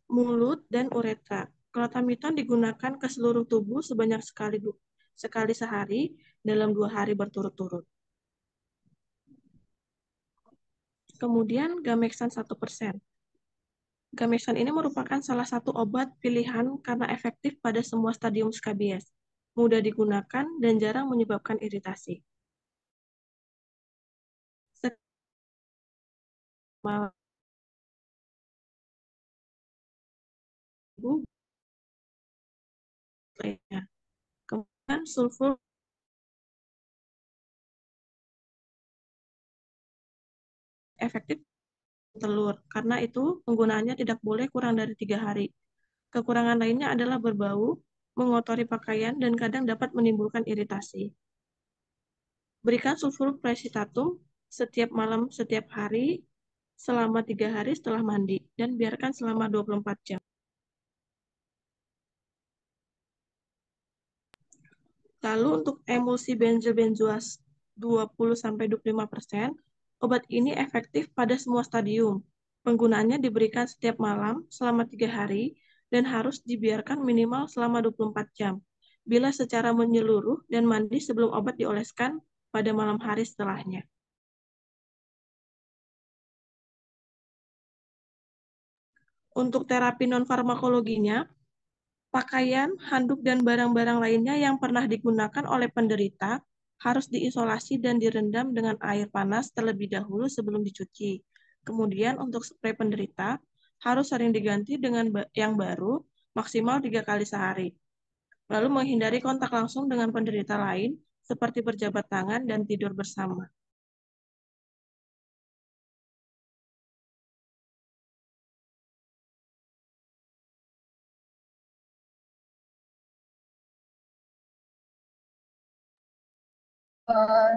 mulut, dan uretra. Clotamicin digunakan ke seluruh tubuh sebanyak sekali sehari dalam 2 hari berturut-turut. Kemudian Gamexan 1%. Gamexan ini merupakan salah satu obat pilihan karena efektif pada semua stadium skabies, mudah digunakan, dan jarang menyebabkan iritasi. Kemudian sulfur efektif telur, karena itu penggunaannya tidak boleh kurang dari 3 hari. Kekurangan lainnya adalah berbau, mengotori pakaian, dan kadang dapat menimbulkan iritasi. Berikan sulfur precitatum setiap malam setiap hari selama 3 hari setelah mandi, dan biarkan selama 24 jam. Lalu untuk emulsi benzobenzoat 20-25%, obat ini efektif pada semua stadium. Penggunaannya diberikan setiap malam selama 3 hari dan harus dibiarkan minimal selama 24 jam. Bila secara menyeluruh dan mandi sebelum obat dioleskan pada malam hari setelahnya. Untuk terapi non-farmakologinya, pakaian, handuk, dan barang-barang lainnya yang pernah digunakan oleh penderita harus diisolasi dan direndam dengan air panas terlebih dahulu sebelum dicuci. Kemudian untuk spray penderita harus sering diganti dengan yang baru maksimal 3 kali sehari. Lalu menghindari kontak langsung dengan penderita lain seperti berjabat tangan dan tidur bersama.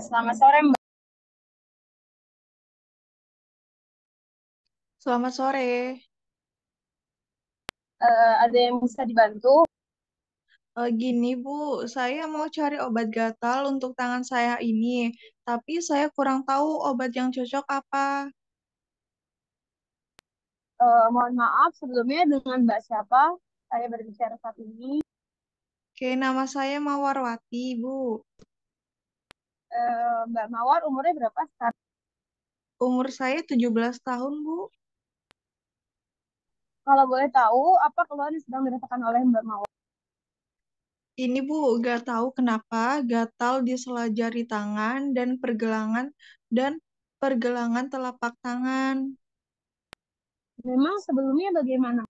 Selamat sore, Mbak. Selamat sore. Ada yang bisa dibantu? Gini Bu, saya mau cari obat gatal untuk tangan saya ini, tapi saya kurang tahu obat yang cocok apa. Mohon maaf sebelumnya, dengan Mbak siapa saya berbicara saat ini? Oke, nama saya Mawarwati, Bu. Mbak Mawar umurnya berapa sekarang? Umur saya 17 tahun, Bu. Kalau boleh tahu, apa keluhan yang sedang dirasakan oleh Mbak Mawar? Ini Bu, gak tahu kenapa gatal di sela jari tangan dan pergelangan telapak tangan. Memang sebelumnya bagaimana?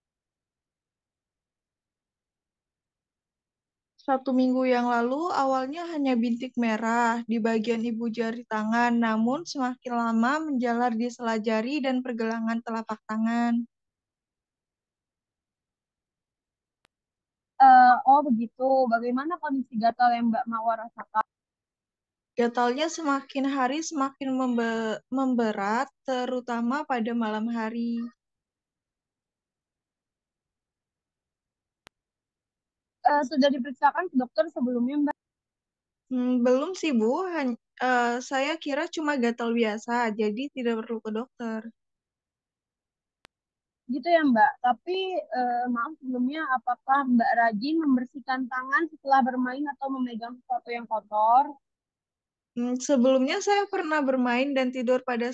1 minggu yang lalu awalnya hanya bintik merah di bagian ibu jari tangan, namun semakin lama menjalar di sela jari dan pergelangan telapak tangan. Oh begitu. Bagaimana kondisi gatal yang Mbak Mawar rasakan? Gatalnya semakin hari semakin memberat, terutama pada malam hari. Sudah diperiksakan ke dokter sebelumnya, Mbak? Belum sih Bu, saya kira cuma gatal biasa, jadi tidak perlu ke dokter. Gitu ya, Mbak. Tapi maaf sebelumnya, apakah Mbak rajin membersihkan tangan setelah bermain atau memegang sesuatu yang kotor? Sebelumnya saya pernah bermain dan tidur pada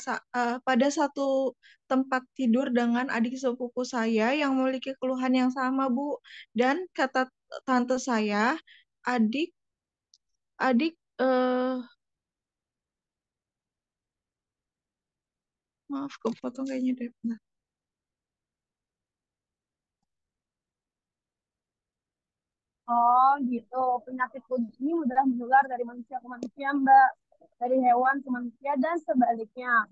satu tempat tidur dengan adik sepupu saya yang memiliki keluhan yang sama, Bu. Dan kata tante saya, adik adik maaf kepotong kayaknya deh. Bentar. Oh gitu, penyakit kulit ini mudah menular dari manusia ke manusia, Mbak. Dari hewan ke manusia dan sebaliknya.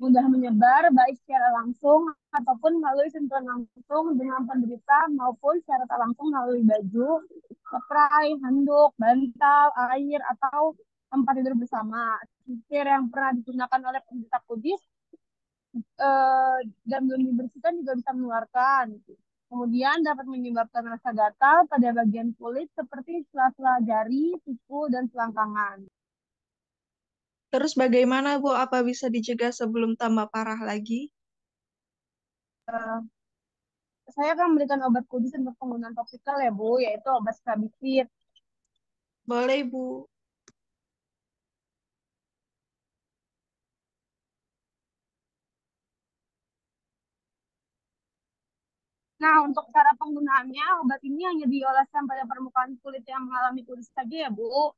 Mudah menyebar baik secara langsung ataupun melalui sentuhan langsung dengan penderita maupun secara tak langsung melalui baju, spray, handuk, bantal, air, atau tempat tidur bersama. Sisir yang pernah digunakan oleh penderita kudis eh, dan belum dibersihkan juga bisa menularkan. Kemudian dapat menyebabkan rasa gatal pada bagian kulit seperti sela-sela jari, siku, dan selangkangan. Terus bagaimana, Bu? Apa bisa dicegah sebelum tambah parah lagi? saya akan memberikan obat kudus untuk penggunaan topikal ya Bu, yaitu obat scabisit. Boleh, Bu. Nah, untuk cara penggunaannya, obat ini hanya dioleskan pada permukaan kulit yang mengalami kuris saja ya Bu.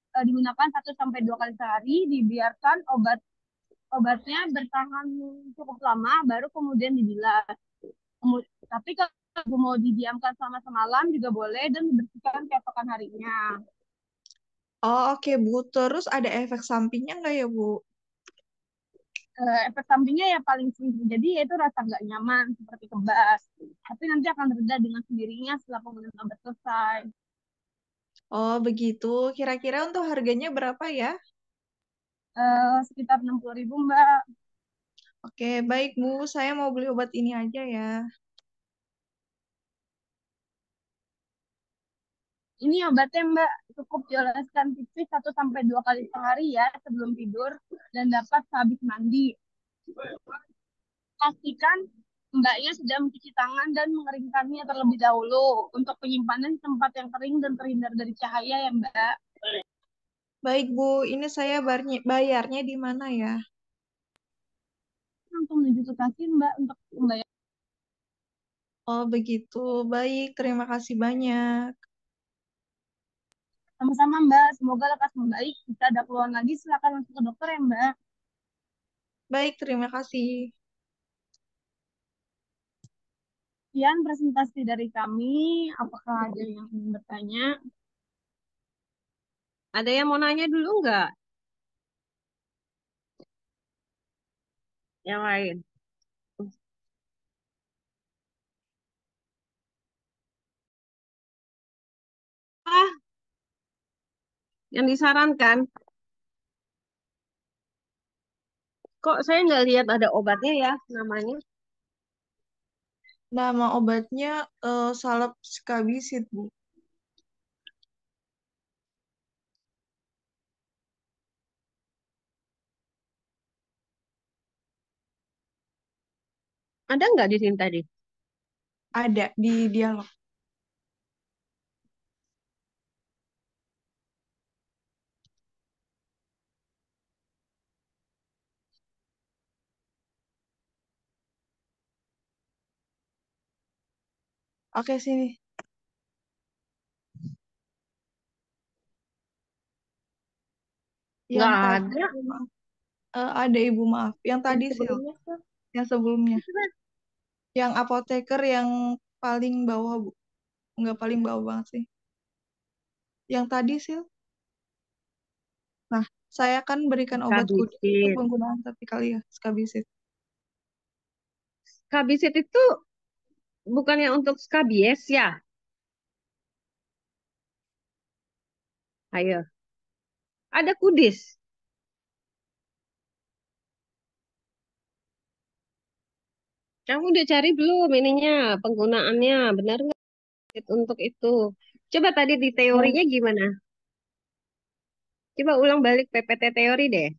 Digunakan 1 sampai 2 kali sehari, dibiarkan obatnya bertahan cukup lama, baru kemudian dibilas. Tapi kalau mau didiamkan selama semalam juga boleh dan dibersihkan keesokan harinya. Oh, oke, Bu. Terus ada efek sampingnya nggak ya, Bu? Efek sampingnya ya paling sering terjadi yaitu rasa nggak nyaman seperti kebas. Tapi nanti akan reda dengan sendirinya setelah penggunaan obat selesai. Oh, begitu. Kira-kira untuk harganya berapa ya? Sekitar 60.000 Mbak. Oke, baik, Bu. Saya mau beli obat ini aja ya. Ini obatnya Mbak cukup dioleskan tipis 1 sampai 2 kali sehari ya sebelum tidur dan dapat sehabis mandi. Pastikan Mbaknya sudah mencuci tangan dan mengeringkannya terlebih dahulu untuk penyimpanan di tempat yang kering dan terhindar dari cahaya ya Mbak. Baik, Bu. Ini saya bayarnya di mana ya? Langsung menuju ke kasir Mbak untuk membayar. Oh, begitu. Baik, terima kasih banyak. Sama-sama Mbak, semoga lekas membaik. Jika ada keluhan lagi silakan langsung ke dokter ya Mbak. Baik, terima kasih. Sekian presentasi dari kami. Apakah ada yang ingin bertanya? Ada yang mau nanya dulu nggak? Yang lain? Ah, yang disarankan? Kok saya nggak lihat ada obatnya ya namanya? Nama obatnya salep skabisit, Bu. Ada nggak di sini tadi? Ada di dialog. Oke, sini. Yang Nggak tadi, ada. maaf. Ada Ibu, maaf. Yang Yang tadi sih, sebelumnya kan? yang sebelumnya. Yang apoteker yang paling bawah, Bu. Nggak paling bawah banget sih. Yang tadi sih. Nah, saya akan berikan obat kudus untuk Skabisit. penggunaan topikal ya, skabisit. Skabisit itu bukannya untuk skabies ya? Ayo. Ada kudis. Kamu udah cari belum ininya, penggunaannya? Benar nggak untuk itu? Coba tadi di Oh, teorinya gimana? Coba ulang balik PPT teori deh.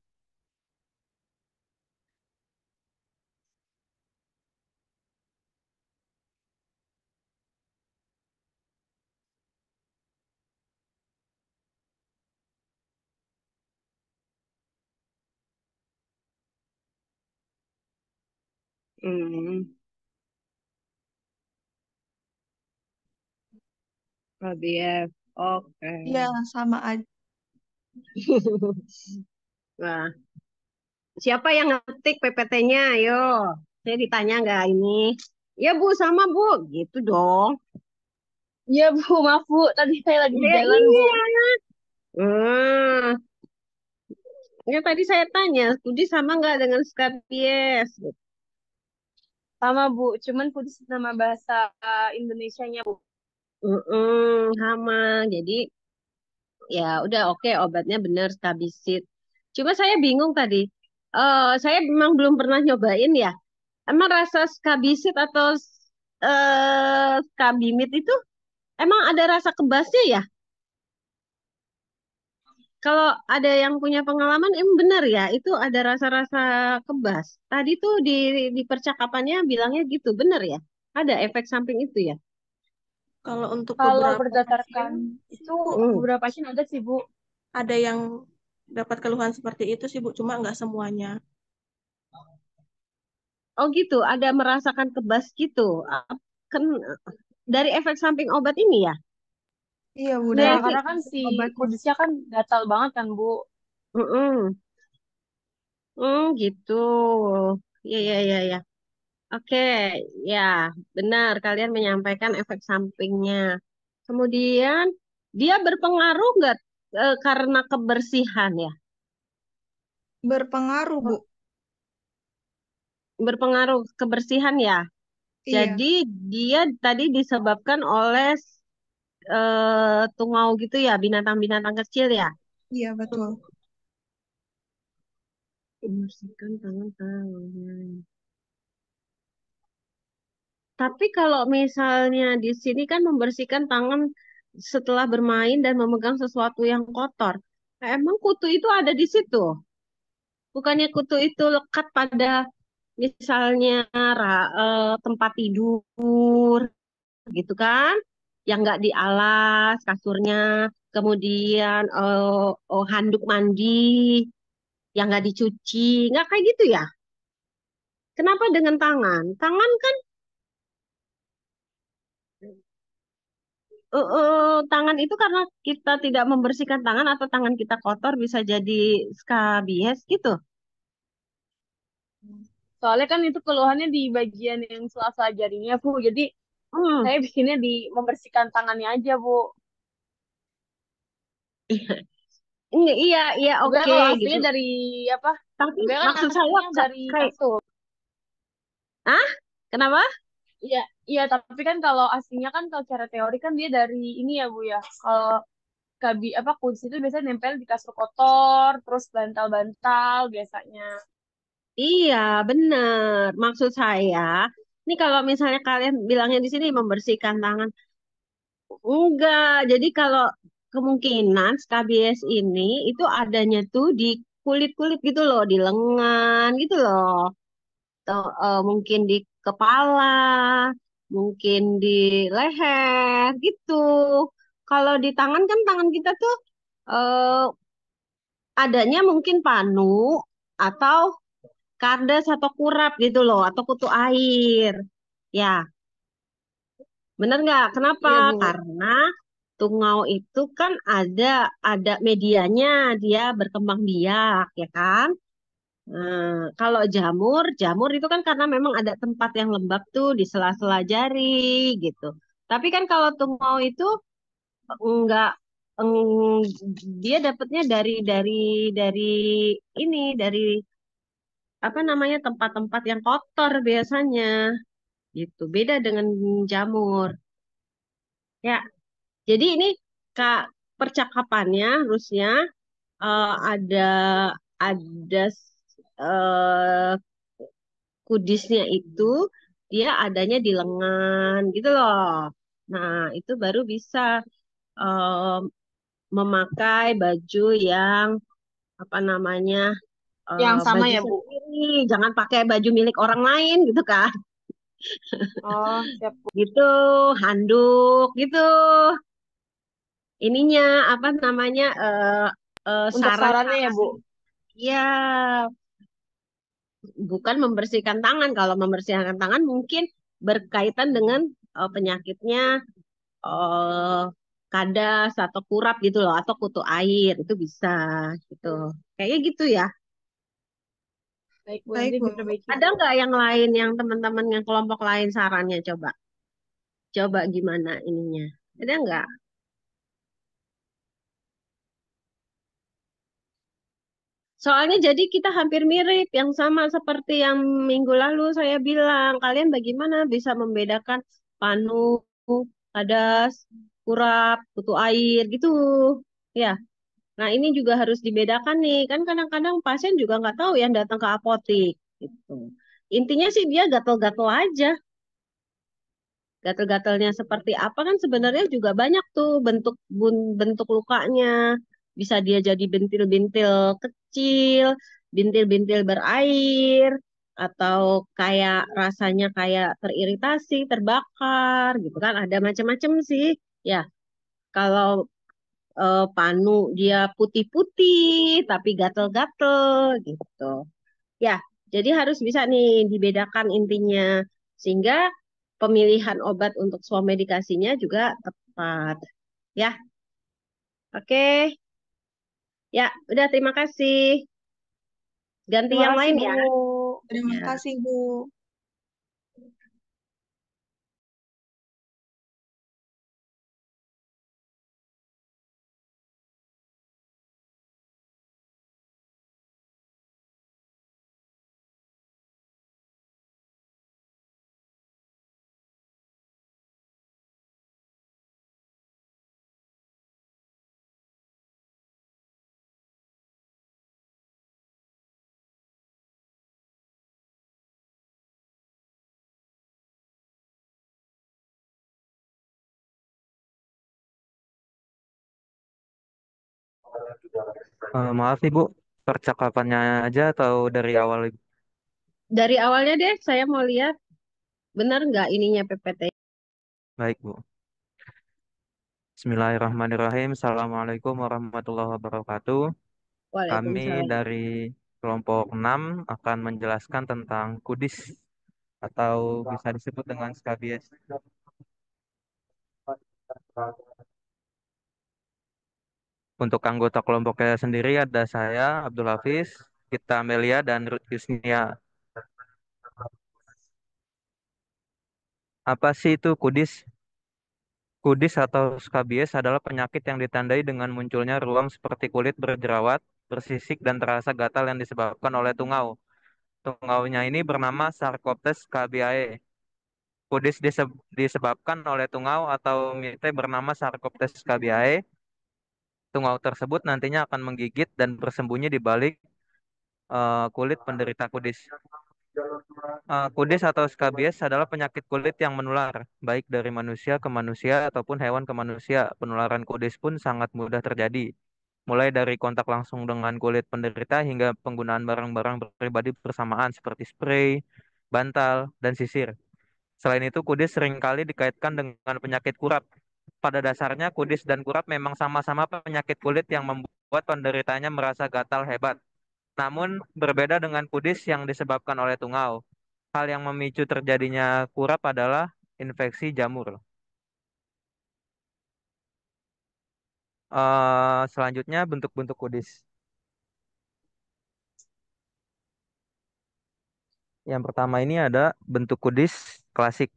Hmm, Rabies. Oke. iya, sama aja. Nah, siapa yang ngetik PPT-nya? Ayo, saya ditanya nggak ini? Ya Bu, sama Bu. Gitu dong. Iya Bu, maaf Bu, tadi saya lagi di Ya jalan Bu. iya. Hmm, ya tadi saya tanya, studi sama nggak dengan skabies? Sama Bu, cuman kudus nama bahasa Indonesianya Bu. Sama. Jadi ya udah oke obatnya bener skabisit. Cuma saya bingung tadi. Saya memang belum pernah nyobain ya. Emang rasa skabisit atau skabimit itu emang ada rasa kebasnya ya? Kalau ada yang punya pengalaman, emang benar ya, itu ada rasa-rasa kebas. Tadi tuh di percakapannya bilangnya gitu, benar ya? Ada efek samping itu ya? Kalau untuk Kalau beberapa berdasarkan pasien sih, itu Bu, Hmm. beberapa pasien ada sih Bu. ada yang dapat keluhan seperti itu sih, Bu, cuma nggak semuanya. Oh gitu, ada merasakan kebas gitu. Kan dari efek samping obat ini ya? Iya, Bu, Ya, dari Saya sih, karena kan si obatnya. kudisnya kan gatal banget kan Bu. mm-mm. Gitu. Ya, ya, ya, ya. Oke, ya, benar. Kalian menyampaikan efek sampingnya. Kemudian, dia berpengaruh nggak karena kebersihan ya? Berpengaruh, Bu. Berpengaruh kebersihan ya? Iya, Jadi, dia tadi disebabkan oleh tungau gitu ya, binatang-binatang kecil ya? iya betul. Membersihkan tangan-tangan. Tapi kalau misalnya di sini kan membersihkan tangan setelah bermain dan memegang sesuatu yang kotor. Nah, emang kutu itu ada di situ? Bukannya kutu itu lekat pada misalnya tempat tidur gitu kan? Yang nggak di alas kasurnya, kemudian handuk mandi yang nggak dicuci, nggak kayak gitu ya? Kenapa dengan tangan? Tangan kan tangan itu karena kita tidak membersihkan tangan atau tangan kita kotor bisa jadi skabies gitu. Soalnya kan itu keluhannya di bagian yang sela-sela jarinya Bu. Jadi Hmm. saya bikinnya di membersihkan tangannya aja Bu. Iya, iya, Sebenarnya oke kalau gitu. aslinya dari apa? Tapi Sebenarnya kan maksud saya aslinya dari kayak, kasur. ah, kenapa? Iya, iya. Tapi kan kalau aslinya kan kalau cara teori kan dia dari ini ya Bu ya. Kalau apa kunci itu biasanya nempel di kasur kotor, terus bantal-bantal biasanya. Iya, bener. Maksud saya, ini kalau misalnya kalian bilangnya di sini membersihkan tangan, enggak. Jadi kalau kemungkinan skabies ini itu adanya tuh di kulit-kulit gitu loh, di lengan gitu loh. Atau mungkin di kepala, mungkin di leher gitu. Kalau di tangan kan tangan kita tuh eh, adanya mungkin panu atau kardas atau kurap gitu loh, atau kutu air. Ya, bener nggak? Kenapa? Iya Bu. Karena tungau itu kan ada medianya, dia berkembang biak, ya kan? Kalau jamur, jamur itu kan karena memang ada tempat yang lembab tuh di sela-sela jari gitu. Tapi kan kalau tungau itu enggak, dia dapatnya dari ini dari apa namanya tempat-tempat yang kotor biasanya gitu. Beda dengan jamur. Ya, jadi ini Kak percakapannya harusnya ada ada kudisnya itu dia adanya di lengan gitu loh. Nah, itu baru bisa em, memakai baju yang apa namanya Yang sama baju ya Bu. sendiri, jangan pakai baju milik orang lain gitu kan. Oh, siap Bu. Gitu, handuk gitu. Ininya apa namanya Untuk sarannya ya saran-saran Bu. ya bukan membersihkan tangan. Kalau membersihkan tangan mungkin berkaitan dengan penyakitnya eh kadas atau kurap gitu loh atau kutu air itu bisa gitu. Kayaknya gitu ya. Baik Bu, Baik, nanti Bu. diperbaiki Ada Bu. nggak yang lain yang teman-teman yang kelompok lain sarannya coba? Coba gimana ininya? Ada nggak? Soalnya jadi kita hampir mirip yang sama seperti yang minggu lalu saya bilang. Kalian bagaimana bisa membedakan panu, kadas, kurap, kutu air gitu. Ya. Nah, ini juga harus dibedakan nih. Kan kadang-kadang pasien juga nggak tahu yang datang ke apotik gitu. Intinya sih dia gatel-gatel aja. Gatel-gatelnya seperti apa kan sebenarnya juga banyak tuh bentuk lukanya. Bisa dia jadi bintil-bintil kecil, bintil-bintil berair, atau kayak rasanya kayak teriritasi, terbakar gitu kan. Ada macam-macam sih. Ya, kalau panu dia putih-putih tapi gatel-gatel gitu. Ya, jadi harus bisa nih dibedakan intinya sehingga pemilihan obat untuk suam medikasinya juga tepat. Ya, oke. Ya, udah terima kasih. Ganti Terima yang kasih, lain Bu. ya. Terima Ya. kasih, Bu. Maaf nih Bu, percakapannya aja atau dari awal? Dari awalnya deh, saya mau lihat benar nggak ininya PPT. Baik Bu. Bismillahirrahmanirrahim. Assalamualaikum warahmatullahi wabarakatuh. Kami Waalaikumsalam. dari kelompok 6 akan menjelaskan tentang kudis atau bisa disebut dengan skabies. Untuk anggota kelompoknya sendiri ada saya, Abdul Hafiz, Gita Amelia, dan Ruth Yusnia. Apa sih itu kudis? Kudis atau skabies adalah penyakit yang ditandai dengan munculnya ruang seperti kulit berjerawat, bersisik, dan terasa gatal yang disebabkan oleh tungau. Tungaunya ini bernama Sarcoptes scabiei. Kudis disebabkan oleh tungau atau mite bernama Sarcoptes scabiei. Tungau tersebut nantinya akan menggigit dan bersembunyi di balik kulit penderita kudis. Kudis atau skabies adalah penyakit kulit yang menular, baik dari manusia ke manusia ataupun hewan ke manusia. Penularan kudis pun sangat mudah terjadi, mulai dari kontak langsung dengan kulit penderita hingga penggunaan barang-barang pribadi bersamaan seperti spray, bantal, dan sisir. Selain itu, kudis seringkali dikaitkan dengan penyakit kurap. Pada dasarnya, kudis dan kurap memang sama-sama penyakit kulit yang membuat penderitanya merasa gatal hebat. Namun, berbeda dengan kudis yang disebabkan oleh tungau. Hal yang memicu terjadinya kurap adalah infeksi jamur. Selanjutnya, bentuk-bentuk kudis. Yang pertama ini ada bentuk kudis klasik.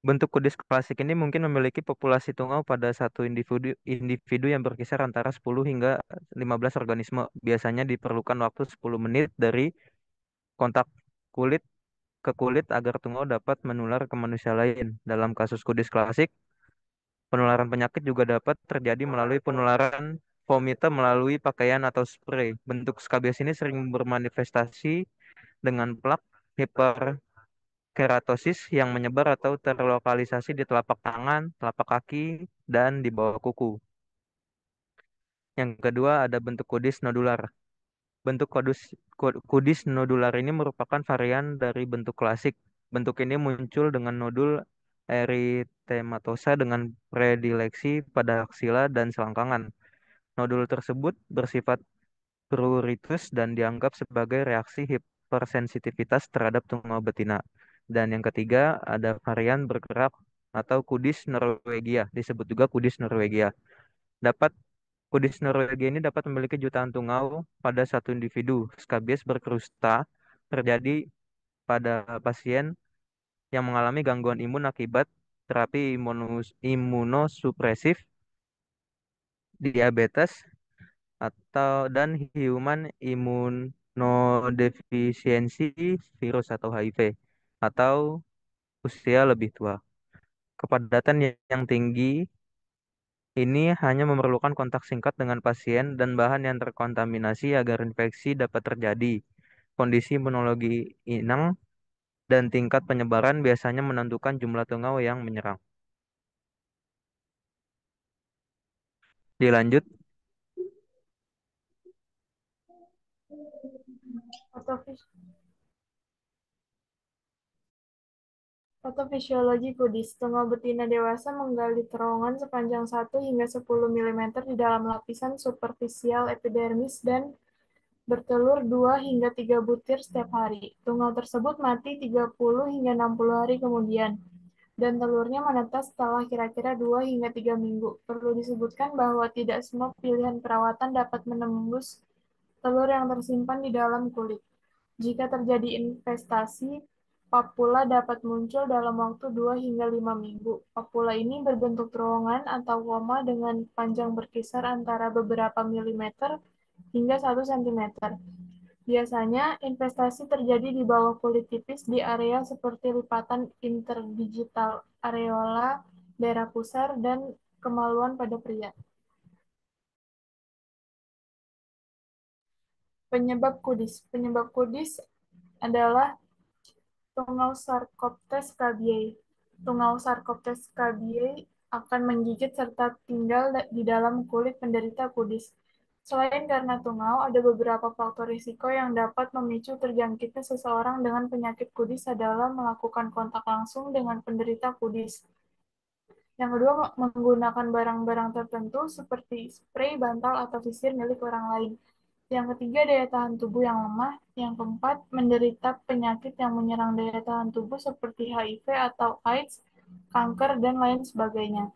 Bentuk kudis klasik ini mungkin memiliki populasi tungau pada satu individu yang berkisar antara 10 hingga 15 organisme. Biasanya diperlukan waktu 10 menit dari kontak kulit ke kulit agar tungau dapat menular ke manusia lain. Dalam kasus kudis klasik, penularan penyakit juga dapat terjadi melalui penularan vomite melalui pakaian atau spray. Bentuk skabies ini sering bermanifestasi dengan plak hiperkeratosis yang menyebar atau terlokalisasi di telapak tangan, telapak kaki, dan di bawah kuku. Yang kedua ada bentuk kudis nodular. Bentuk kudis nodular ini merupakan varian dari bentuk klasik. Bentuk ini muncul dengan nodul eritematosa dengan predileksi pada aksila dan selangkangan. Nodul tersebut bersifat pruritus dan dianggap sebagai reaksi hipersensitivitas terhadap tungau betina. Dan yang ketiga ada varian bergerak atau kudis Norwegia, disebut juga kudis Norwegia. Dapat Kudis Norwegia ini dapat memiliki jutaan tungau pada satu individu. Skabies berkerusta terjadi pada pasien yang mengalami gangguan imun akibat terapi imunosupresif, diabetes, atau dan human immunodeficiency virus atau HIV, atau usia lebih tua. Kepadatan yang tinggi ini hanya memerlukan kontak singkat dengan pasien dan bahan yang terkontaminasi agar infeksi dapat terjadi. Kondisi imunologi inang dan tingkat penyebaran biasanya menentukan jumlah tungau yang menyerang. Dilanjut, Patofisiologi kudis. Tungau betina dewasa menggali terowongan sepanjang 1 hingga 10 mm di dalam lapisan superficial epidermis dan bertelur 2 hingga 3 butir setiap hari. Tungau tersebut mati 30 hingga 60 hari kemudian, dan telurnya menetas setelah kira-kira 2 hingga 3 minggu. Perlu disebutkan bahwa tidak semua pilihan perawatan dapat menembus telur yang tersimpan di dalam kulit. Jika terjadi investasi, papula dapat muncul dalam waktu 2 hingga 5 minggu. Papula ini berbentuk terowongan atau koma dengan panjang berkisar antara beberapa milimeter hingga 1 cm. Biasanya, investasi terjadi di bawah kulit tipis di area seperti lipatan interdigital areola, daerah pusar, dan kemaluan pada pria. Penyebab kudis. Penyebab kudis adalah tungau Sarcoptes scabiei. Tungau Sarcoptes scabiei akan menggigit serta tinggal di dalam kulit penderita kudis. Selain karena tungau, ada beberapa faktor risiko yang dapat memicu terjangkitnya seseorang dengan penyakit kudis adalah melakukan kontak langsung dengan penderita kudis. Yang kedua, menggunakan barang-barang tertentu seperti spray, bantal, atau sisir milik orang lain. Yang ketiga, daya tahan tubuh yang lemah. Yang keempat, menderita penyakit yang menyerang daya tahan tubuh seperti HIV atau AIDS, kanker, dan lain sebagainya.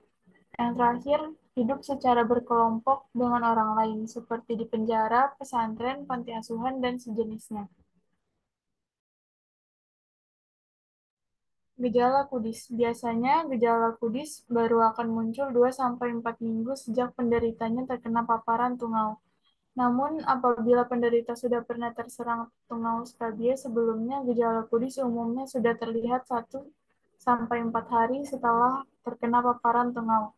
Yang terakhir, hidup secara berkelompok dengan orang lain, seperti di penjara, pesantren, panti asuhan, dan sejenisnya. Gejala kudis. Biasanya gejala kudis baru akan muncul 2-4 minggu sejak penderitanya terkena paparan tungau. Namun, apabila penderita sudah pernah terserang tungau scabies sebelumnya, gejala kudis umumnya sudah terlihat 1-4 hari setelah terkena paparan tungau.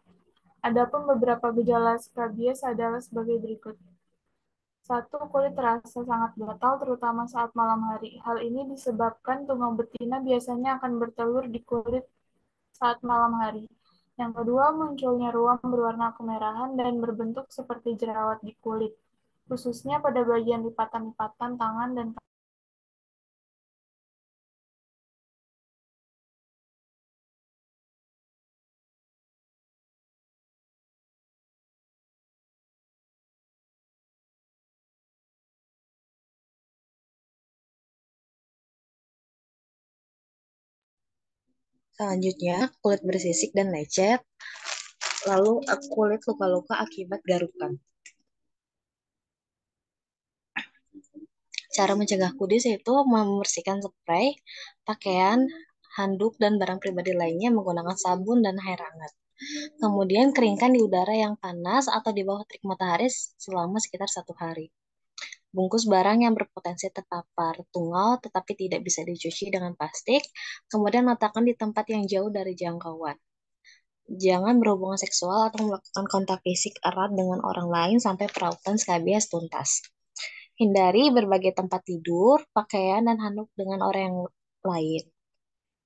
Adapun beberapa gejala scabies adalah sebagai berikut. 1. Kulit terasa sangat gatal, terutama saat malam hari. Hal ini disebabkan tungau betina biasanya akan bertelur di kulit saat malam hari. Yang kedua, munculnya ruam berwarna kemerahan dan berbentuk seperti jerawat di kulit, khususnya pada bagian lipatan-lipatan tangan dan kaki. Selanjutnya, kulit bersisik dan lecet, lalu kulit luka-luka akibat garukan. Cara mencegah kudis yaitu membersihkan spray, pakaian, handuk, dan barang pribadi lainnya menggunakan sabun dan air hangat. Kemudian keringkan di udara yang panas atau di bawah terik matahari selama sekitar 1 hari. Bungkus barang yang berpotensi terpapar tungau tetapi tidak bisa dicuci dengan plastik, kemudian letakkan di tempat yang jauh dari jangkauan. Jangan berhubungan seksual atau melakukan kontak fisik erat dengan orang lain sampai perawatan skabies tuntas. Hindari berbagai tempat tidur, pakaian, dan handuk dengan orang yang lain.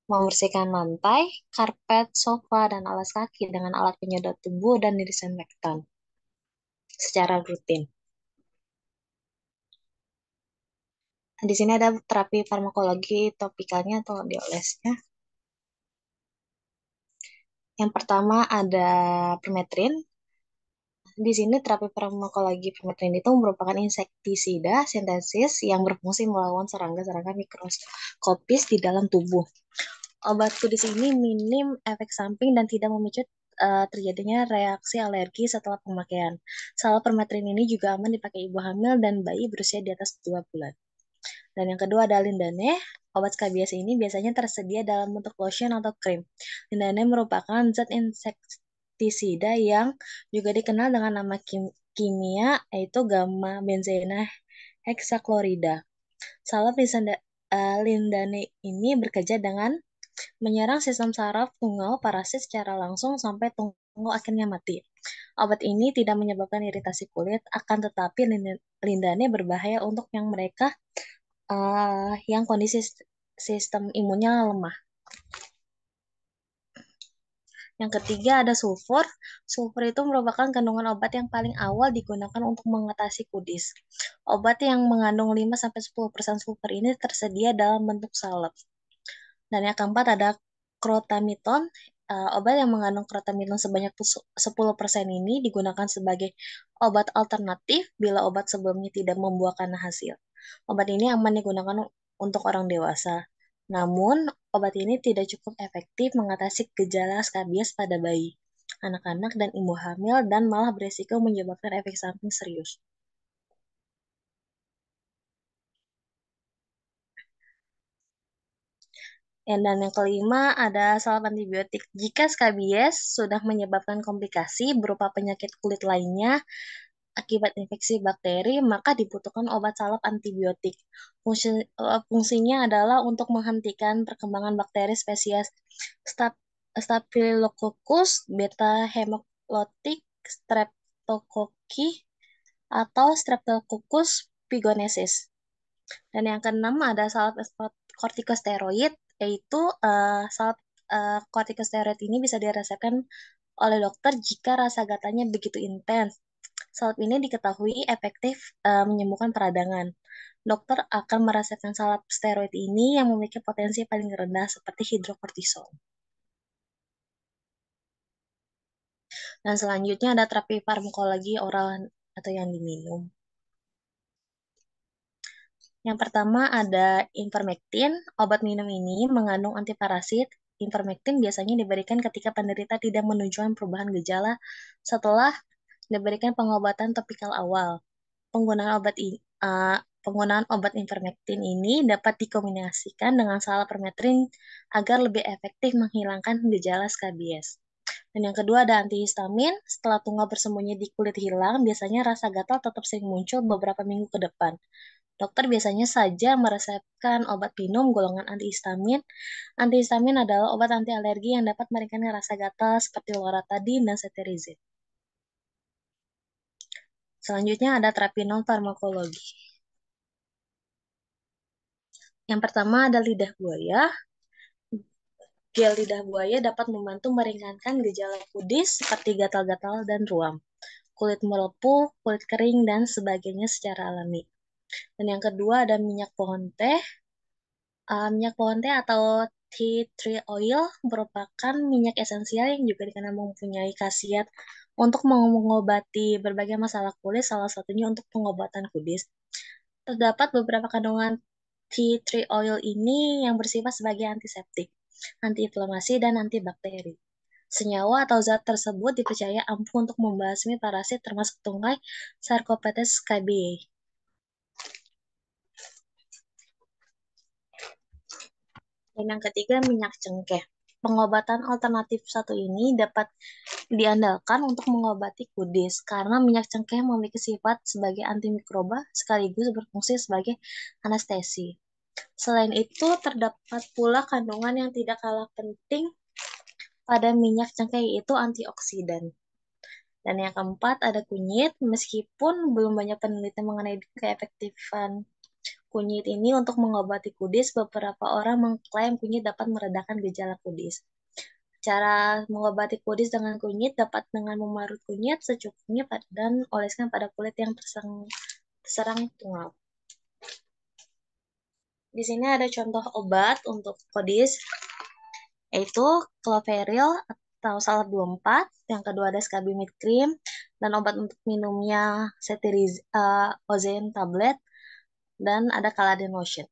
Membersihkan lantai, karpet, sofa, dan alas kaki dengan alat penyedot tubuh dan disinfektan secara rutin. Di sini ada terapi farmakologi topikalnya atau diolesnya. Yang pertama ada permetrin. Di sini terapi farmakologi permetrin itu merupakan insektisida sintesis yang berfungsi melawan serangga-serangga mikroskopis di dalam tubuh. Obat kudis ini minim efek samping dan tidak memicu terjadinya reaksi alergi setelah pemakaian. Salep permetrin ini juga aman dipakai ibu hamil dan bayi berusia di atas 2 bulan. Dan yang kedua ada lindane. Obat skabies ini biasanya tersedia dalam bentuk lotion atau krim. Lindane merupakan zat insektisida yang juga dikenal dengan nama kimia yaitu gamma benzena heksaklorida. Salep lindane ini bekerja dengan menyerang sistem saraf tungau parasit secara langsung sampai tungau akhirnya mati. Obat ini tidak menyebabkan iritasi kulit, akan tetapi lindane berbahaya untuk mereka yang kondisi sistem imunnya lemah. Yang ketiga ada sulfur. Sulfur itu merupakan kandungan obat yang paling awal digunakan untuk mengatasi kudis. Obat yang mengandung 5-10% sulfur ini tersedia dalam bentuk salep. Dan yang keempat ada Crotamiton, obat yang mengandung crotamiton sebanyak 10% ini digunakan sebagai obat alternatif bila obat sebelumnya tidak membuahkan hasil. Obat ini aman digunakan untuk orang dewasa. Namun, obat ini tidak cukup efektif mengatasi gejala skabies pada bayi, anak-anak, dan ibu hamil dan malah beresiko menyebabkan efek samping serius. Dan yang kelima ada salep antibiotik. Jika skabies sudah menyebabkan komplikasi berupa penyakit kulit lainnya akibat infeksi bakteri, maka dibutuhkan obat salep antibiotik. Fungsinya adalah untuk menghentikan perkembangan bakteri spesies Staphylococcus beta hemolytic streptococcus atau Streptococcus pyogenesis. Dan yang keenam ada salep kortikosteroid, yaitu salep kortikosteroid ini bisa dirasakan oleh dokter jika rasa gatalnya begitu intens. Salep ini diketahui efektif menyembuhkan peradangan. Dokter akan merasakan salep steroid ini yang memiliki potensi paling rendah seperti hidrokortison. Dan selanjutnya ada terapi farmakologi oral atau yang diminum. Yang pertama ada ivermectin. Obat minum ini mengandung antiparasit. Ivermectin biasanya diberikan ketika penderita tidak menunjukkan perubahan gejala setelah diberikan pengobatan topikal awal. Penggunaan obat ivermectin ini dapat dikombinasikan dengan salpemetrin agar lebih efektif menghilangkan gejala skabies. Dan yang kedua ada antihistamin. Setelah tunggal bersembunyi di kulit hilang, biasanya rasa gatal tetap sering muncul beberapa minggu ke depan. Dokter biasanya saja meresepkan obat minum golongan antihistamin. Antihistamin adalah obat anti alergi yang dapat meringankan rasa gatal seperti loratadin dan cetirizine. Selanjutnya ada terapi non-farmakologi. Yang pertama ada lidah buaya. Gel lidah buaya dapat membantu meringankan gejala kudis seperti gatal-gatal dan ruam, kulit melepuh, kulit kering, dan sebagainya secara alami. Dan yang kedua ada minyak pohon teh. Minyak pohon teh atau tea tree oil merupakan minyak esensial yang juga dikenal mempunyai khasiat untuk mengobati berbagai masalah kulit, salah satunya untuk pengobatan kudis. Terdapat beberapa kandungan tea tree oil ini yang bersifat sebagai antiseptik, antiinflamasi, dan antibakteri. Senyawa atau zat tersebut dipercaya ampuh untuk membasmi parasit termasuk tungkai Sarcopetes scabiei. Dan yang ketiga, minyak cengkeh. Pengobatan alternatif satu ini dapat diandalkan untuk mengobati kudis karena minyak cengkeh memiliki sifat sebagai antimikroba sekaligus berfungsi sebagai anestesi. Selain itu, terdapat pula kandungan yang tidak kalah penting pada minyak cengkeh yaitu antioksidan. Dan yang keempat ada kunyit. Meskipun belum banyak penelitian mengenai keefektifan kunyit ini untuk mengobati kudis, beberapa orang mengklaim kunyit dapat meredakan gejala kudis. Cara mengobati kudis dengan kunyit dapat dengan memarut kunyit secukupnya dan oleskan pada kulit yang terserang tungau. Di sini ada contoh obat untuk kudis, yaitu Cloveril atau salep 24, yang kedua ada Scabimid cream, dan obat untuk minumnya Ozane tablet, dan ada Caladin lotion.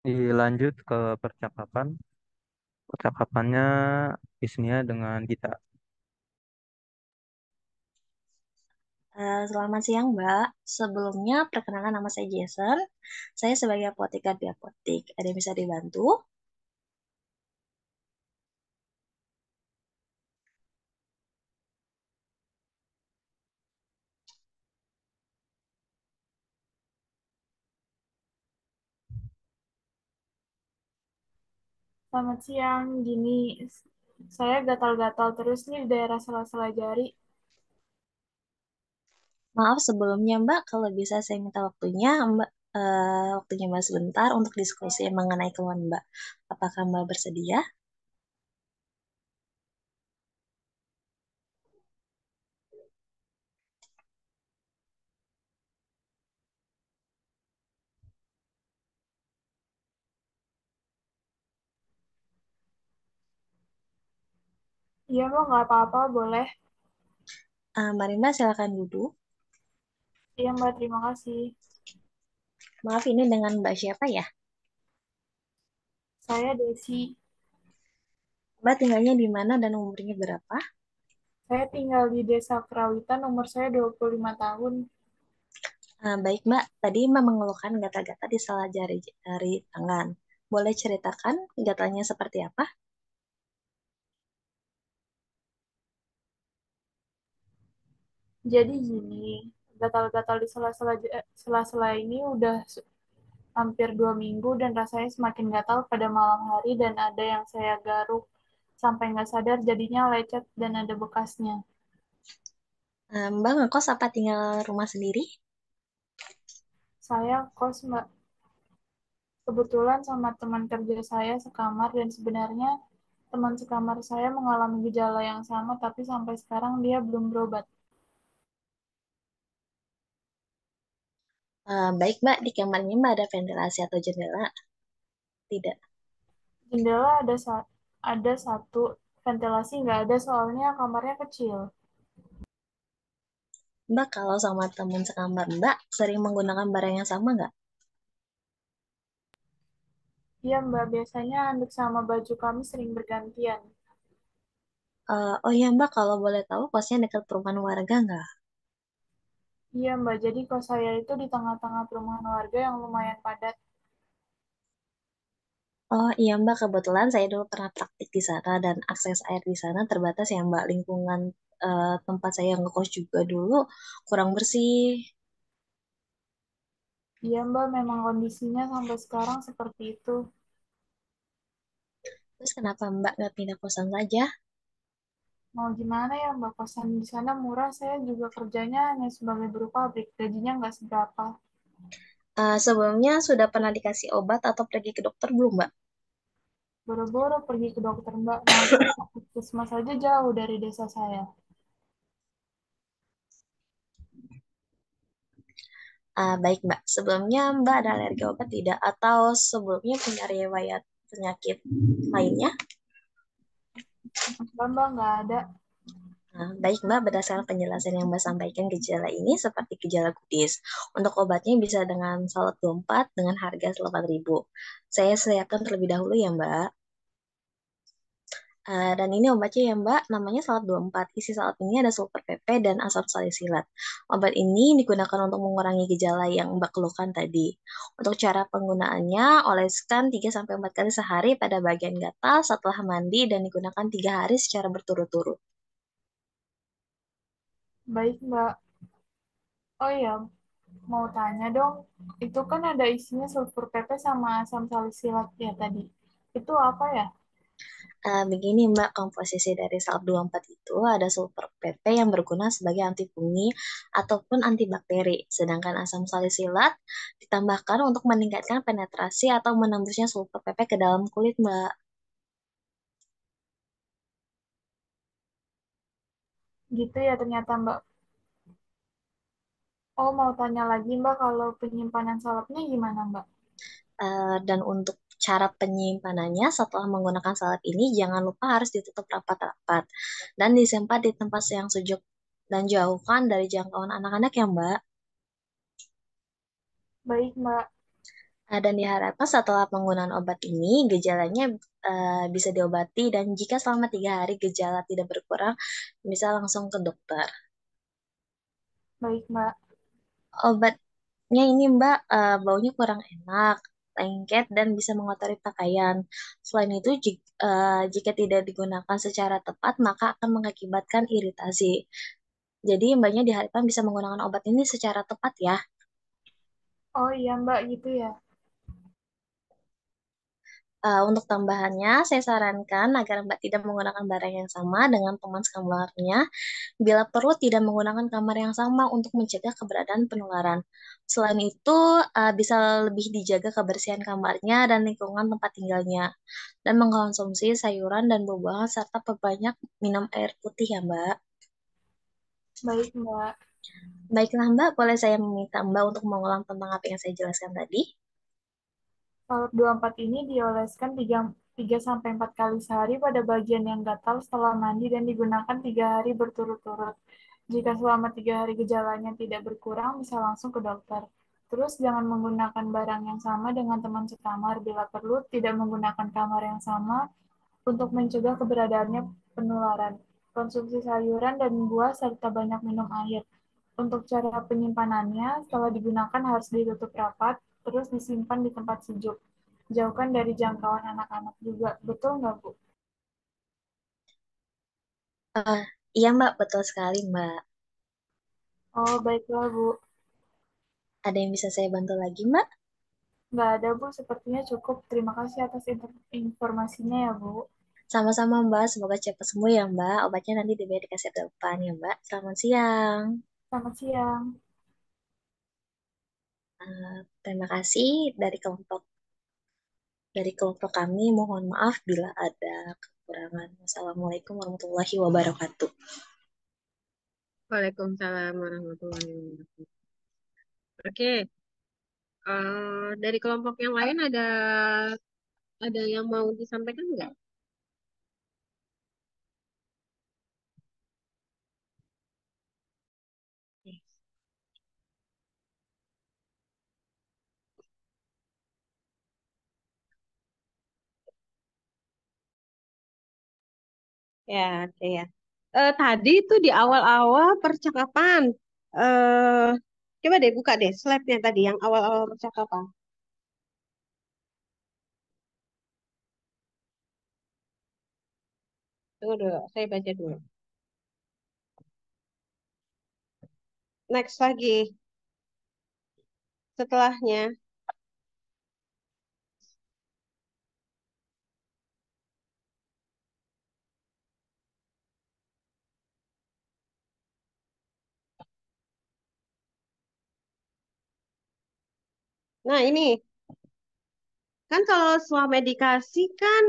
Dilanjut ke percakapan. Percakapannya isinya dengan Gita. Selamat siang, Mbak. Sebelumnya, perkenalkan nama saya Jason. Saya sebagai apoteker di apotek. Ada yang bisa dibantu? Selamat siang, gini. Saya gatal-gatal terus nih di daerah sela-sela jari. Maaf sebelumnya, Mbak. Kalau bisa saya minta waktunya Mbak sebentar untuk diskusi mengenai keluhan Mbak. Apakah Mbak bersedia? Iya, Mbak, nggak apa-apa, boleh. Mari Mbak, silakan duduk. Iya, Mbak, terima kasih. Maaf, ini dengan Mbak siapa ya? Saya Desi. Mbak tinggalnya di mana dan umurnya berapa? Saya tinggal di Desa Kerawitan, umur saya 25 tahun. Baik Mbak, tadi Mbak mengeluhkan gatal-gatal di salah jari tangan. Boleh ceritakan gatalnya seperti apa? Jadi gini, gatal-gatal di sela-sela ini udah hampir 2 minggu dan rasanya semakin gatal pada malam hari dan ada yang saya garuk sampai nggak sadar jadinya lecet dan ada bekasnya. Mbak ngekos apa tinggal rumah sendiri? Saya kos Mbak, kebetulan sama teman kerja saya sekamar dan sebenarnya teman sekamar saya mengalami gejala yang sama tapi sampai sekarang dia belum berobat. Baik Mbak, di kamarnya Mbak ada ventilasi atau jendela? Tidak. Jendela ada satu, ventilasi nggak ada soalnya kamarnya kecil. Mbak kalau sama teman sekamar Mbak sering menggunakan barang yang sama nggak? Iya Mbak, biasanya handuk sama baju kami sering bergantian. Oh iya Mbak, kalau boleh tahu kosnya dekat perumahan warga nggak? Iya Mbak, jadi kos saya itu di tengah-tengah perumahan warga yang lumayan padat. Oh iya Mbak, kebetulan saya dulu pernah praktik di sana dan akses air di sana terbatas ya Mbak. Lingkungan tempat saya ngekos juga dulu kurang bersih. Iya Mbak, memang kondisinya sampai sekarang seperti itu. Terus kenapa Mbak nggak pindah kosan saja? Mau gimana ya Mbak, kosan di sana murah, saya juga kerjanya hanya sebagai buruh pabrik, gajinya nggak seberapa. Sebelumnya sudah pernah dikasih obat atau pergi ke dokter belum Mbak? Boro-boro pergi ke dokter Mbak, masalahnya puskesmas saja jauh dari desa saya. Baik Mbak, sebelumnya Mbak ada alergi obat tidak? Atau sebelumnya punya riwayat penyakit lainnya? Mbak nggak ada. Baik Mbak, berdasarkan penjelasan yang Mbak sampaikan gejala ini seperti gejala kudis. Untuk obatnya bisa dengan Salat 24 dengan harga 8.000. Saya siapkan terlebih dahulu ya Mbak. Dan ini obatnya ya Mbak, namanya Salat 24. Isi salat ini ada sulfur PP dan asam salisilat. Obat ini digunakan untuk mengurangi gejala yang Mbak keluhkan tadi. Untuk cara penggunaannya, oleskan 3-4 kali sehari pada bagian gatal setelah mandi dan digunakan 3 hari secara berturut-turut. Baik Mbak. Oh iya, mau tanya dong, itu kan ada isinya sulfur PP sama asam salisilat ya tadi. Itu apa ya? Begini Mbak, komposisi dari Salat 24 itu ada sulfur PP yang berguna sebagai antifungi ataupun antibakteri, sedangkan asam salisilat ditambahkan untuk meningkatkan penetrasi atau menembusnya sulfur PP ke dalam kulit Mbak. Gitu ya ternyata Mbak. Oh mau tanya lagi Mbak, kalau penyimpanan salapnya gimana Mbak? Dan untuk cara penyimpanannya setelah menggunakan salad ini jangan lupa harus ditutup rapat-rapat dan disimpan di tempat yang sejuk dan jauhkan dari jangkauan anak-anak ya Mbak. Baik Mbak. Dan diharapkan setelah penggunaan obat ini gejalanya bisa diobati dan jika selama 3 hari gejala tidak berkurang bisa langsung ke dokter. Baik Mbak. Obatnya ini Mbak baunya kurang enak, lengket dan bisa mengotori pakaian. Selain itu jika tidak digunakan secara tepat maka akan mengakibatkan iritasi. Jadi Mbaknya diharapkan bisa menggunakan obat ini secara tepat ya. Oh iya Mbak gitu ya. Untuk tambahannya, saya sarankan agar Mbak tidak menggunakan barang yang sama dengan teman sekamarnya. Bila perlu, tidak menggunakan kamar yang sama untuk mencegah keberadaan penularan. Selain itu, bisa lebih dijaga kebersihan kamarnya dan lingkungan tempat tinggalnya. Dan mengkonsumsi sayuran dan buah-buahan serta perbanyak minum air putih ya, Mbak. Baik Mbak. Baiklah, Mbak. Boleh saya meminta Mbak untuk mengulang tentang apa yang saya jelaskan tadi? Salep 24 ini dioleskan 3-4 kali sehari pada bagian yang gatal setelah mandi dan digunakan 3 hari berturut-turut. Jika selama 3 hari gejalanya tidak berkurang, bisa langsung ke dokter. Terus jangan menggunakan barang yang sama dengan teman sekamar. Bila perlu, tidak menggunakan kamar yang sama untuk mencegah keberadaannya penularan. Konsumsi sayuran dan buah serta banyak minum air. Untuk cara penyimpanannya, setelah digunakan harus ditutup rapat, terus disimpan di tempat sejuk. Jauhkan dari jangkauan anak-anak juga. Betul nggak, Bu? Eh, iya Mbak, betul sekali Mbak. Oh, baiklah, Bu. Ada yang bisa saya bantu lagi Mbak? Nggak ada, Bu. Sepertinya cukup. Terima kasih atas informasinya ya, Bu. Sama-sama Mbak, semoga cepat sembuh ya Mbak. Obatnya nanti dibayar di kasir depan ya Mbak. Selamat siang. Selamat siang. Terima kasih dari kelompok kami. Mohon maaf bila ada kekurangan. Wassalamualaikum warahmatullahi wabarakatuh. Waalaikumsalam warahmatullahi wabarakatuh. Oke, dari kelompok yang lain ada yang mau disampaikan nggak? Ya, oke ya. Tadi itu di awal-awal percakapan, eh coba deh buka deh slide-nya tadi yang awal-awal percakapan. Tunggu dulu, saya baca dulu. Next lagi, setelahnya. Nah ini, kan kalau swamedikasi kan,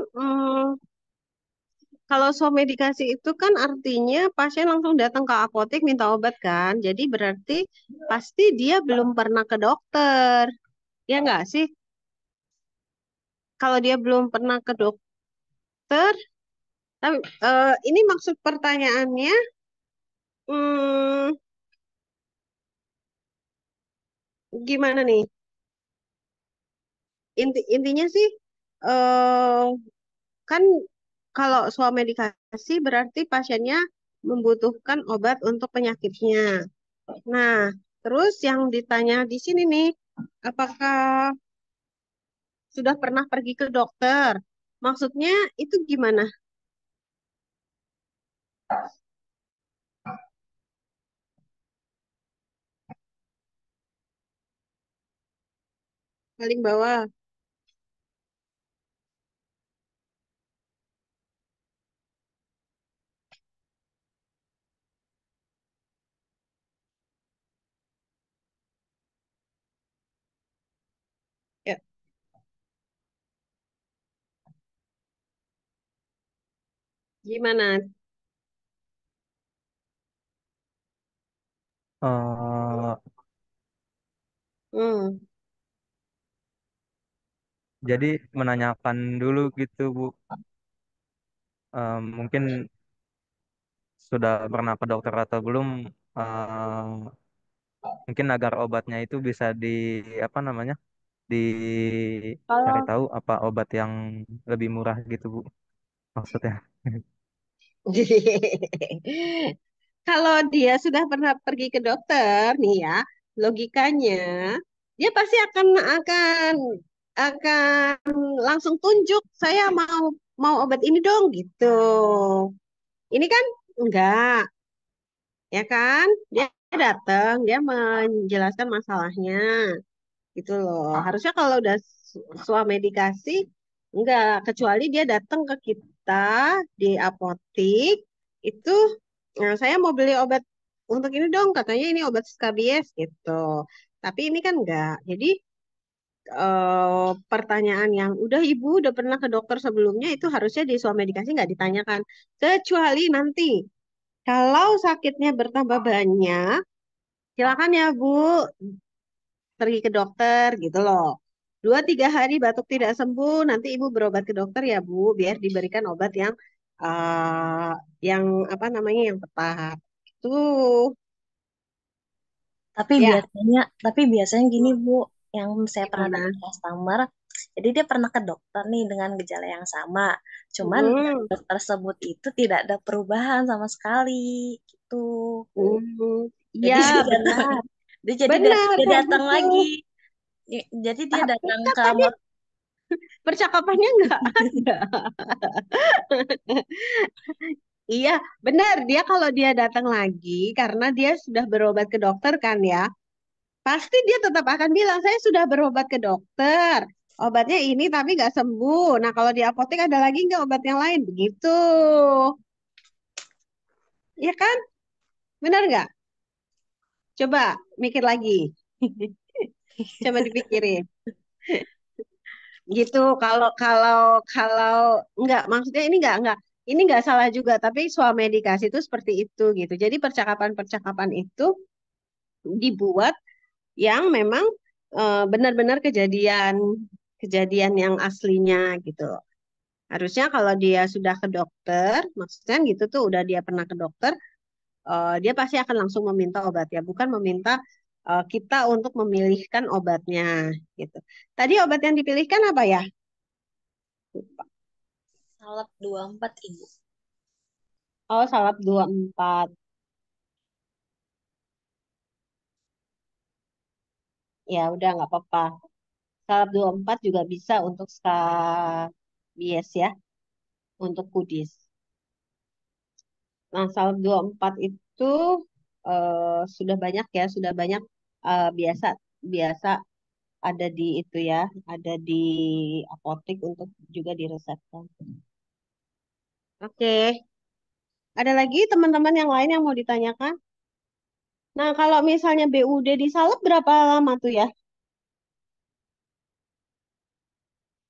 kalau swamedikasi itu kan artinya pasien langsung datang ke apotek minta obat kan. Jadi berarti pasti dia belum pernah ke dokter. Ya nggak sih? Kalau dia belum pernah ke dokter, tapi ini maksud pertanyaannya, hmm, gimana nih? Intinya sih, eh kan kalau soal medikasi berarti pasiennya membutuhkan obat untuk penyakitnya. Nah, terus yang ditanya di sini nih, apakah sudah pernah pergi ke dokter? Maksudnya itu gimana? Paling bawah. Ya, gimana? Eh, Hmm. jadi menanyakan dulu gitu Bu. Mungkin sudah pernah ke dokter atau belum? Mungkin agar obatnya itu bisa di apa namanya? Dicari Kalau tahu apa obat yang lebih murah gitu Bu maksudnya. Kalau dia sudah pernah pergi ke dokter nih ya, logikanya dia pasti akan langsung tunjuk saya mau mau obat ini dong gitu. Ini kan enggak, ya kan? Dia datang, dia menjelaskan masalahnya gitu loh. Harusnya kalau udah medikasi enggak, kecuali dia datang ke kita di apotik itu, "Nah, saya mau beli obat untuk ini dong, katanya ini obat skabies gitu. Tapi ini kan enggak. Jadi pertanyaan yang udah ibu udah pernah ke dokter sebelumnya itu harusnya di medikasi nggak ditanyakan. Kecuali nanti kalau sakitnya bertambah banyak, silakan ya Bu pergi ke dokter gitu loh. 2-3 hari batuk tidak sembuh, nanti ibu berobat ke dokter ya Bu, biar diberikan obat yang apa namanya yang tepat. Itu ya. Tapi biasanya gini Bu, yang saya pernah Gimana? dapat customer, jadi dia pernah ke dokter nih dengan gejala yang sama, cuman Hmm, dokter tersebut itu tidak ada perubahan sama sekali, gitu. Jadi ya benar, benar dia kayak datang gitu. lagi. Jadi dia datang Enggak ke tadi percakapannya nggak ada. Iya, benar. Kalau dia datang lagi karena dia sudah berobat ke dokter kan ya, pasti dia tetap akan bilang, saya sudah berobat ke dokter. Obatnya ini tapi nggak sembuh. Nah, kalau di apotek ada lagi nggak obat yang lain? Begitu. Iya kan? Benar nggak? Coba mikir lagi. Coba dipikirin. Gitu. Kalau kalau kalau nggak, maksudnya ini nggak salah juga. Tapi swamedikasi itu seperti itu gitu. Jadi percakapan-percakapan itu dibuat yang memang benar-benar kejadian yang aslinya gitu. Harusnya kalau dia sudah ke dokter, maksudnya gitu tuh udah dia pernah ke dokter, dia pasti akan langsung meminta obat ya, bukan meminta kita untuk memilihkan obatnya gitu. Tadi obat yang dipilihkan apa ya? Salep 24 Ibu. Oh, salep 24. Ya udah nggak apa-apa. Salep 24 juga bisa untuk skabies ya, untuk kudis. Nah, salep 24 itu sudah banyak biasa biasa ada di itu ya, ada di apotek untuk juga diresepkan. Oke, ada lagi teman-teman yang lain yang mau ditanyakan? Nah, kalau misalnya BUD di salep berapa lama tuh ya?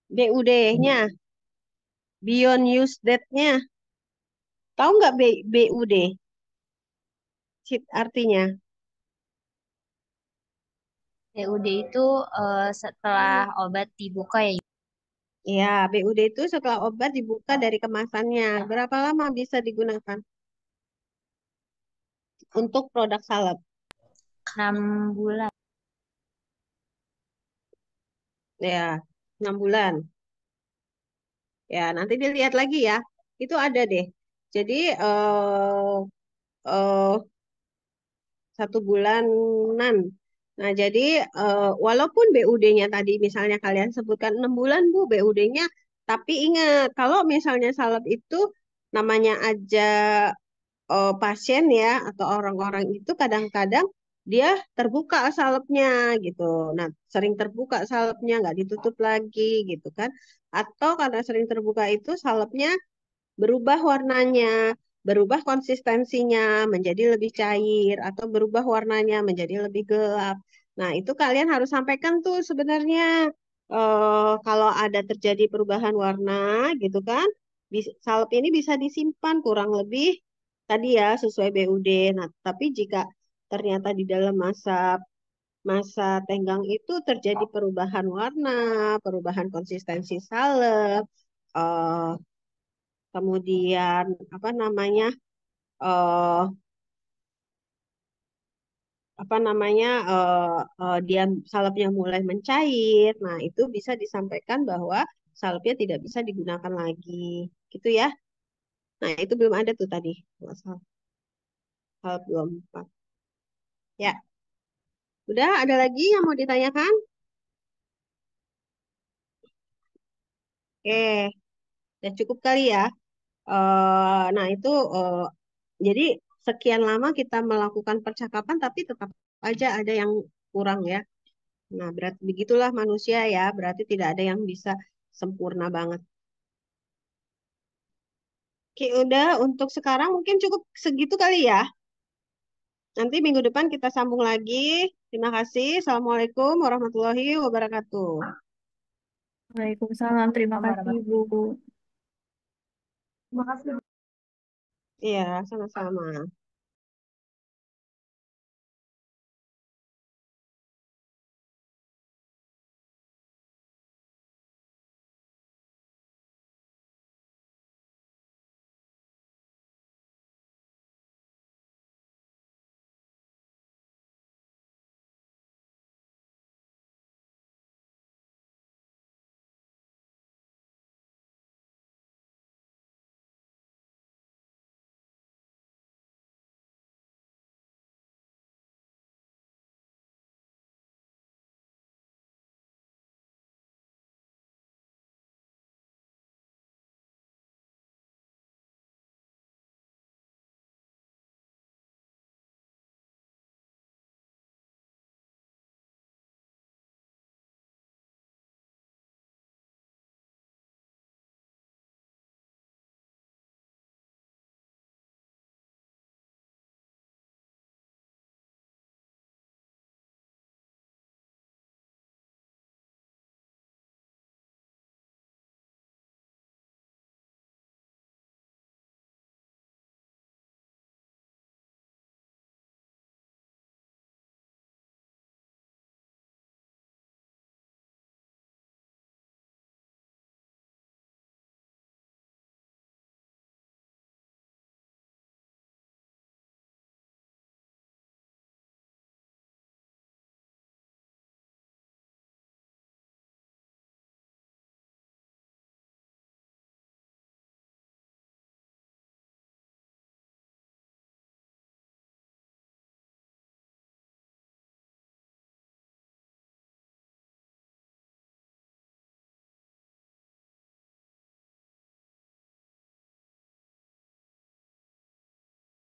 BUD-nya, beyond use date-nya. Tahu nggak BUD? Artinya? BUD itu setelah obat dibuka ya. Ya, BUD itu setelah obat dibuka dari kemasannya. Berapa lama bisa digunakan untuk produk salep? 6 bulan. Ya, 6 bulan. Ya, nanti dilihat lagi ya. Itu ada deh. Jadi, eh, 1 bulanan. Nah, jadi walaupun BUD-nya tadi misalnya kalian sebutkan 6 bulan Bu BUD-nya, tapi ingat kalau misalnya salep itu namanya aja pasien ya atau orang-orang itu kadang-kadang dia terbuka salepnya gitu. Nah, sering terbuka salepnya nggak ditutup lagi gitu kan. Atau karena sering terbuka itu salepnya berubah warnanya, berubah konsistensinya menjadi lebih cair atau berubah warnanya menjadi lebih gelap. Nah, itu kalian harus sampaikan tuh sebenarnya kalau ada terjadi perubahan warna gitu kan, salep ini bisa disimpan kurang lebih tadi ya sesuai BUD. Nah, tapi jika ternyata di dalam masa masa tenggang itu terjadi perubahan warna, perubahan konsistensi salep, eh, kemudian eh apa namanya dia salepnya mulai mencair. Nah, itu bisa disampaikan bahwa salepnya tidak bisa digunakan lagi. Gitu ya. Nah, itu belum ada tuh tadi. Masalah salep 24. Ya, udah ada lagi yang mau ditanyakan? Oke, udah cukup kali ya. Nah, itu jadi sekian lama kita melakukan percakapan tapi tetap aja ada yang kurang ya. Nah, berarti begitulah manusia ya, berarti tidak ada yang bisa sempurna banget. Oke, udah untuk sekarang mungkin cukup segitu kali ya. Nanti minggu depan kita sambung lagi. Terima kasih. Assalamualaikum warahmatullahi wabarakatuh. Waalaikumsalam. Terima kasih, Ibu. Terima kasih. Iya, sama-sama.